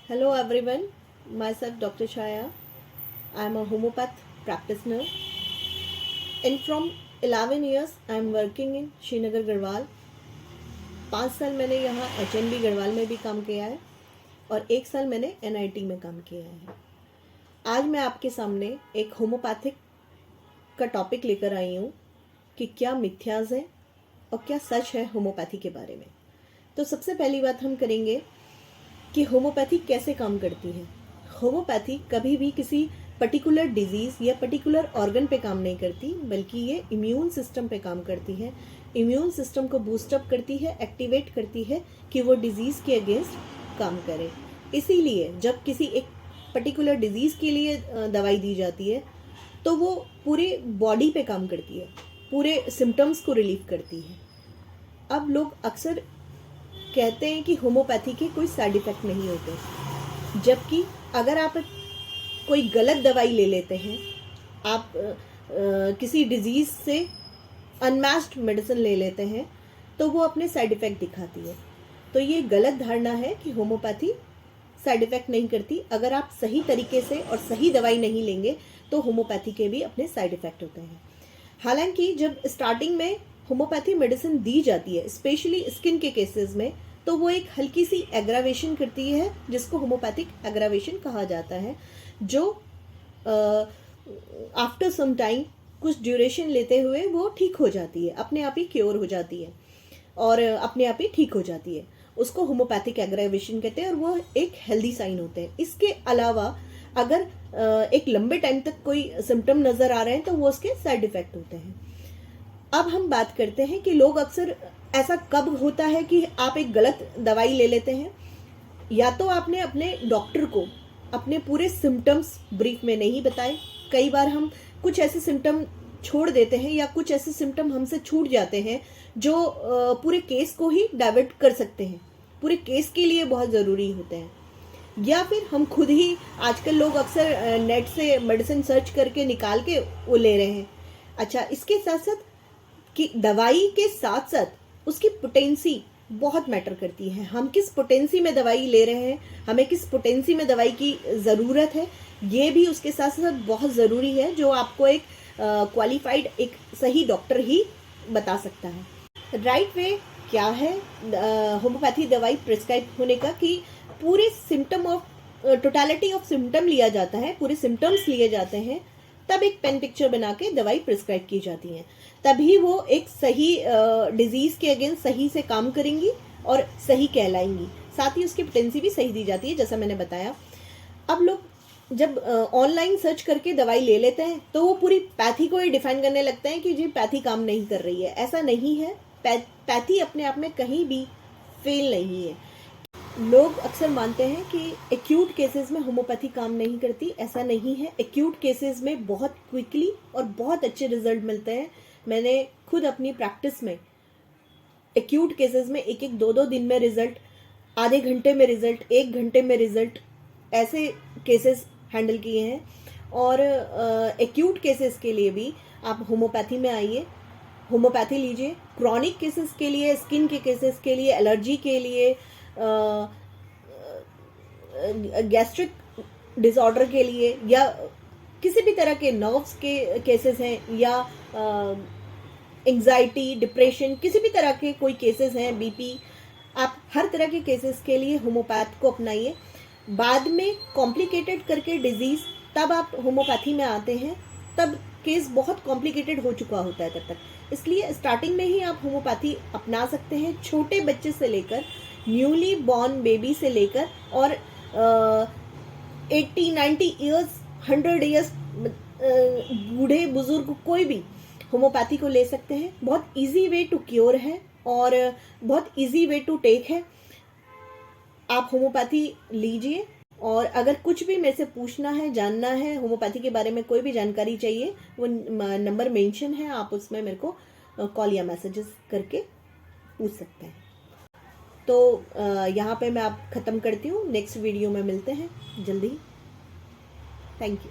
Hello everyone, myself Dr. Chaya. I am a homeopath practitioner and from 11 years I am working in Srinagar Garhwal. 5 साल मैंने यहाँ HNB Garhwal में भी काम किया है और 1 साल मैंने NIT में काम किया है। आज मैं आपके सामने एक होम्योपैथिक का टॉपिक लेकर आई हूँ कि क्या मिथ्याज है और क्या सच है होम्योपैथी के बारे में। तो सबसे पहली बात हम करेंगे कि होम्योपैथी कैसे काम करती है। होम्योपैथी कभी भी किसी पर्टिकुलर डिजीज़ या पर्टिकुलर ऑर्गन पे काम नहीं करती, बल्कि ये इम्यून सिस्टम पे काम करती है। इम्यून सिस्टम को बूस्टअप करती है, एक्टिवेट करती है कि वो डिजीज़ के अगेंस्ट काम करे। इसीलिए जब किसी एक पर्टिकुलर डिजीज़ के लिए दवाई दी जाती है तो वो पूरे बॉडी पे काम करती है, पूरे सिम्टम्स को रिलीव करती है। अब लोग अक्सर कहते हैं कि होम्योपैथी के कोई साइड इफ़ेक्ट नहीं होते, जबकि अगर आप कोई गलत दवाई ले लेते हैं, आप किसी डिजीज़ से अनमैच्ड मेडिसिन ले लेते हैं तो वो अपने साइड इफ़ेक्ट दिखाती है। तो ये गलत धारणा है कि होम्योपैथी साइड इफ़ेक्ट नहीं करती। अगर आप सही तरीके से और सही दवाई नहीं लेंगे तो होम्योपैथी के भी अपने साइड इफ़ेक्ट होते हैं। हालांकि जब स्टार्टिंग में होम्योपैथी मेडिसिन दी जाती है, स्पेशली स्किन के केसेस में, तो वो एक हल्की सी एग्रावेशन करती है जिसको होम्योपैथिक एग्रावेशन कहा जाता है, जो आफ्टर सम टाइम कुछ ड्यूरेशन लेते हुए वो ठीक हो जाती है, अपने आप ही क्योर हो जाती है और अपने आप ही ठीक हो जाती है। उसको होम्योपैथिक एग्रावेशन कहते हैं और वो एक हेल्दी साइन होते हैं। इसके अलावा अगर एक लंबे टाइम तक कोई सिम्टम नज़र आ रहे हैं तो वो उसके साइड इफ़ेक्ट होते हैं। अब हम बात करते हैं कि लोग अक्सर ऐसा कब होता है कि आप एक गलत दवाई ले लेते हैं। या तो आपने अपने डॉक्टर को अपने पूरे सिम्टम्स ब्रीफ में नहीं बताए। कई बार हम कुछ ऐसे सिम्टम छोड़ देते हैं या कुछ ऐसे सिम्टम हमसे छूट जाते हैं जो पूरे केस को ही डाइवर्ट कर सकते हैं, पूरे केस के लिए बहुत ज़रूरी होते हैं। या फिर हम खुद ही, आजकल लोग अक्सर नेट से मेडिसिन सर्च करके निकाल के वो ले रहे हैं। अच्छा, इसके साथ साथ कि दवाई के साथ साथ उसकी पोटेंसी बहुत मैटर करती है। हम किस पोटेंसी में दवाई ले रहे हैं, हमें किस पोटेंसी में दवाई की ज़रूरत है, ये भी उसके साथ साथ बहुत ज़रूरी है, जो आपको एक क्वालिफाइड एक सही डॉक्टर ही बता सकता है। राइट वे क्या है होम्योपैथी दवाई प्रिस्क्राइब होने का, कि पूरे symptom of totality of symptom लिया जाता है, पूरे सिम्टम्स लिए जाते हैं, तब एक पेन पिक्चर बना के दवाई प्रिस्क्राइब की जाती है। तभी वो एक सही डिजीज़ के अगेंस्ट सही से काम करेंगी और सही कहलाएंगी। साथ ही उसकी पोटेंसी भी सही दी जाती है, जैसा मैंने बताया। अब लोग जब ऑनलाइन सर्च करके दवाई ले लेते हैं तो वो पूरी पैथी को ही डिफाइन करने लगते हैं कि जी पैथी काम नहीं कर रही है। ऐसा नहीं है, पैथी अपने आप में कहीं भी फेल नहीं है। लोग अक्सर मानते हैं कि एक्यूट केसेस में होम्योपैथी काम नहीं करती। ऐसा नहीं है। एक्यूट केसेस में बहुत क्विकली और बहुत अच्छे रिजल्ट मिलते हैं। मैंने खुद अपनी प्रैक्टिस में एक्यूट केसेस में 1-1, 2-2 दिन में रिजल्ट, आधे घंटे में रिजल्ट, 1 घंटे में रिजल्ट, ऐसे केसेस हैंडल किए हैं। और एक्यूट केसेस के लिए भी आप होम्योपैथी में आइए, होम्योपैथी लीजिए। क्रॉनिक केसेस के लिए, स्किन के केसेस के लिए, एलर्जी के लिए, गैस्ट्रिक डिसऑर्डर के लिए, या किसी भी तरह के नर्व्स के केसेस हैं, या एंजाइटी, डिप्रेशन, किसी भी तरह के कोई केसेस हैं, बीपी, आप हर तरह के केसेस के लिए होम्योपैथ को अपनाइए। बाद में कॉम्प्लिकेटेड करके डिजीज़, तब आप होम्योपैथी में आते हैं, तब केस बहुत कॉम्प्लिकेटेड हो चुका होता है तब तक। इसलिए स्टार्टिंग में ही आप होम्योपैथी अपना सकते हैं। छोटे बच्चे से लेकर, न्यूली बॉर्न बेबी से लेकर, और 80-90 ईयर्स, 100 ईयर्स बूढ़े बुजुर्ग कोई भी होम्योपैथी को ले सकते हैं। बहुत इजी वे टू क्योर है और बहुत इजी वे टू टेक है। आप होम्योपैथी लीजिए, और अगर कुछ भी मेरे से पूछना है, जानना है, होम्योपैथी के बारे में कोई भी जानकारी चाहिए, वो नंबर मेंशन है, आप उसमें मेरे को कॉल या मैसेजेस करके पूछ सकते हैं। तो यहाँ पे मैं आप ख़त्म करती हूँ। नेक्स्ट वीडियो में मिलते हैं जल्दी। Thank you.